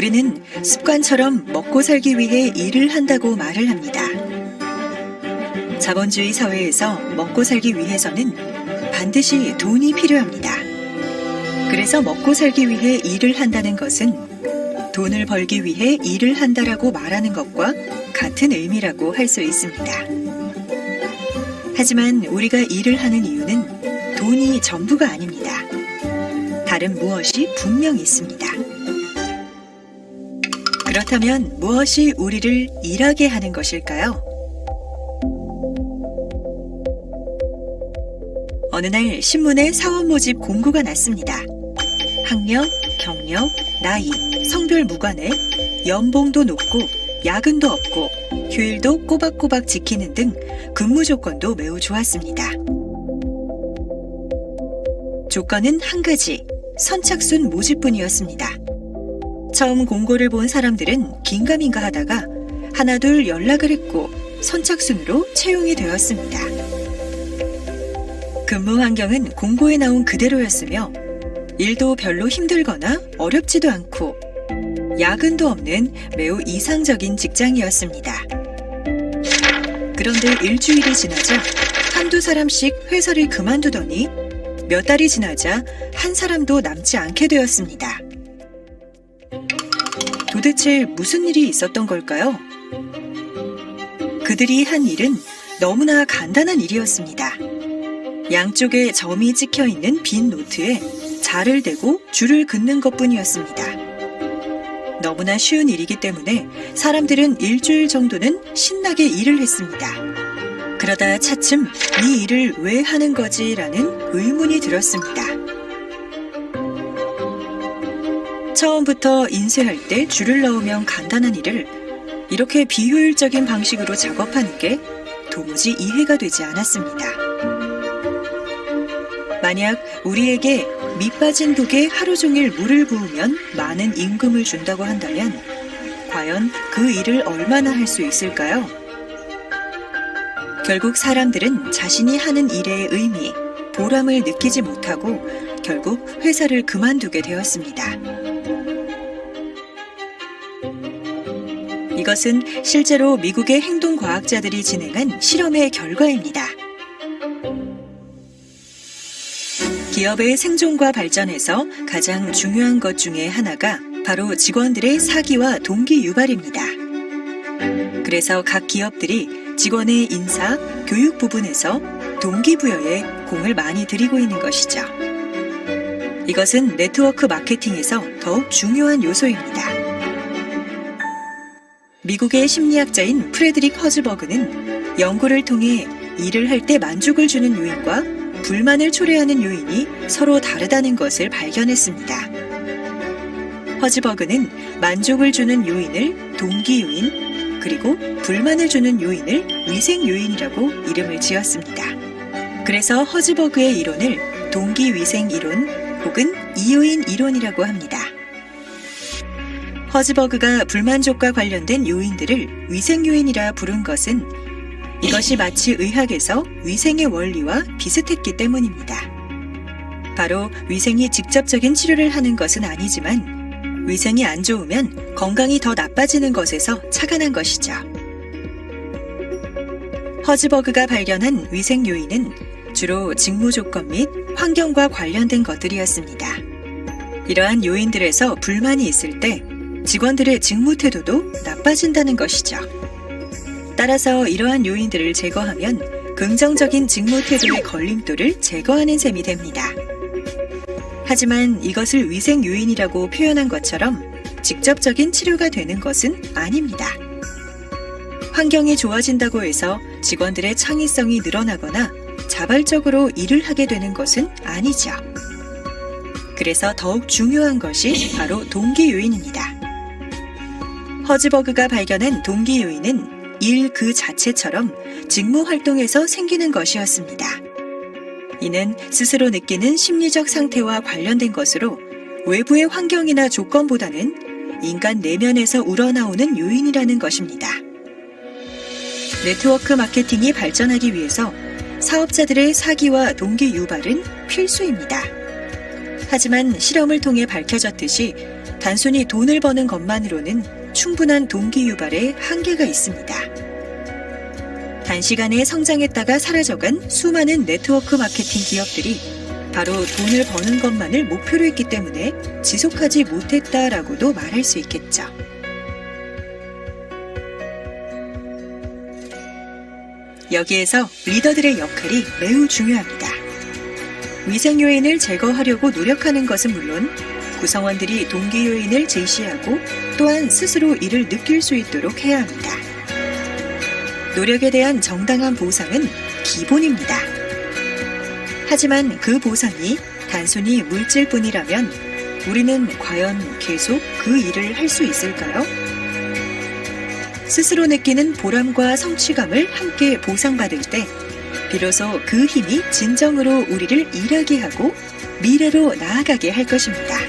우리는 습관처럼 먹고 살기 위해 일을 한다고 말을 합니다. 자본주의 사회에서 먹고 살기 위해서는 반드시 돈이 필요합니다. 그래서 먹고 살기 위해 일을 한다는 것은 돈을 벌기 위해 일을 한다라고 말하는 것과 같은 의미라고 할 수 있습니다. 하지만 우리가 일을 하는 이유는 돈이 전부가 아닙니다. 다른 무엇이 분명히 있습니다. 그렇다면 무엇이 우리를 일하게 하는 것일까요? 어느 날 신문에 사원 모집 공고가 났습니다. 학력, 경력, 나이, 성별 무관에 연봉도 높고 야근도 없고 휴일도 꼬박꼬박 지키는 등 근무 조건도 매우 좋았습니다. 조건은 한 가지, 선착순 모집뿐이었습니다. 처음 공고를 본 사람들은 긴가민가 하다가 하나둘 연락을 했고 선착순으로 채용이 되었습니다. 근무 환경은 공고에 나온 그대로였으며 일도 별로 힘들거나 어렵지도 않고 야근도 없는 매우 이상적인 직장이었습니다. 그런데 일주일이 지나자 한두 사람씩 회사를 그만두더니 몇 달이 지나자 한 사람도 남지 않게 되었습니다. 도대체 무슨 일이 있었던 걸까요? 그들이 한 일은 너무나 간단한 일이었습니다. 양쪽에 점이 찍혀 있는 빈 노트에 자를 대고 줄을 긋는 것뿐이었습니다. 너무나 쉬운 일이기 때문에 사람들은 일주일 정도는 신나게 일을 했습니다. 그러다 차츰 이 일을 왜 하는 거지라는 의문이 들었습니다. 처음부터 인쇄할 때 줄을 넣으면 간단한 일을 이렇게 비효율적인 방식으로 작업하는 게 도무지 이해가 되지 않았습니다. 만약 우리에게 밑 빠진 독에 하루 종일 물을 부으면 많은 임금을 준다고 한다면 과연 그 일을 얼마나 할 수 있을까요? 결국 사람들은 자신이 하는 일의 의미, 보람을 느끼지 못하고 결국 회사를 그만두게 되었습니다. 이것은 실제로 미국의 행동과학자들이 진행한 실험의 결과입니다. 기업의 생존과 발전에서 가장 중요한 것 중에 하나가 바로 직원들의 사기와 동기 유발입니다. 그래서 각 기업들이 직원의 인사, 교육 부분에서 동기부여에 공을 많이 들이고 있는 것이죠. 이것은 네트워크 마케팅에서 더욱 중요한 요소입니다. 미국의 심리학자인 프레드릭 허즈버그는 연구를 통해 일을 할 때 만족을 주는 요인과 불만을 초래하는 요인이 서로 다르다는 것을 발견했습니다. 허즈버그는 만족을 주는 요인을 동기 요인, 그리고 불만을 주는 요인을 위생 요인이라고 이름을 지었습니다. 그래서 허즈버그의 이론을 동기 위생 이론 혹은 이요인 이론이라고 합니다. 허즈버그가 불만족과 관련된 요인들을 위생 요인이라 부른 것은 이것이 마치 의학에서 위생의 원리와 비슷했기 때문입니다. 바로 위생이 직접적인 치료를 하는 것은 아니지만 위생이 안 좋으면 건강이 더 나빠지는 것에서 착안한 것이죠. 허즈버그가 발견한 위생 요인은 주로 직무 조건 및 환경과 관련된 것들이었습니다. 이러한 요인들에서 불만이 있을 때 직원들의 직무 태도도 나빠진다는 것이죠. 따라서 이러한 요인들을 제거하면 긍정적인 직무 태도의 걸림돌을 제거하는 셈이 됩니다. 하지만 이것을 위생 요인이라고 표현한 것처럼 직접적인 치료가 되는 것은 아닙니다. 환경이 좋아진다고 해서 직원들의 창의성이 늘어나거나 자발적으로 일을 하게 되는 것은 아니죠. 그래서 더욱 중요한 것이 바로 동기 요인입니다. 허즈버그가 발견한 동기 요인은 일 그 자체처럼 직무 활동에서 생기는 것이었습니다. 이는 스스로 느끼는 심리적 상태와 관련된 것으로 외부의 환경이나 조건보다는 인간 내면에서 우러나오는 요인이라는 것입니다. 네트워크 마케팅이 발전하기 위해서 사업자들의 사기와 동기 유발은 필수입니다. 하지만 실험을 통해 밝혀졌듯이 단순히 돈을 버는 것만으로는 충분한 동기 유발에 한계가 있습니다. 단시간에 성장했다가 사라져간 수많은 네트워크 마케팅 기업들이 바로 돈을 버는 것만을 목표로 했기 때문에 지속하지 못했다라고도 말할 수 있겠죠. 여기에서 리더들의 역할이 매우 중요합니다. 위생 요인을 제거하려고 노력하는 것은 물론 구성원들이 동기 요인을 제시하고 또한 스스로 이를 느낄 수 있도록 해야 합니다. 노력에 대한 정당한 보상은 기본입니다. 하지만 그 보상이 단순히 물질뿐이라면 우리는 과연 계속 그 일을 할 수 있을까요? 스스로 느끼는 보람과 성취감을 함께 보상받을 때 비로소 그 힘이 진정으로 우리를 일하게 하고 미래로 나아가게 할 것입니다.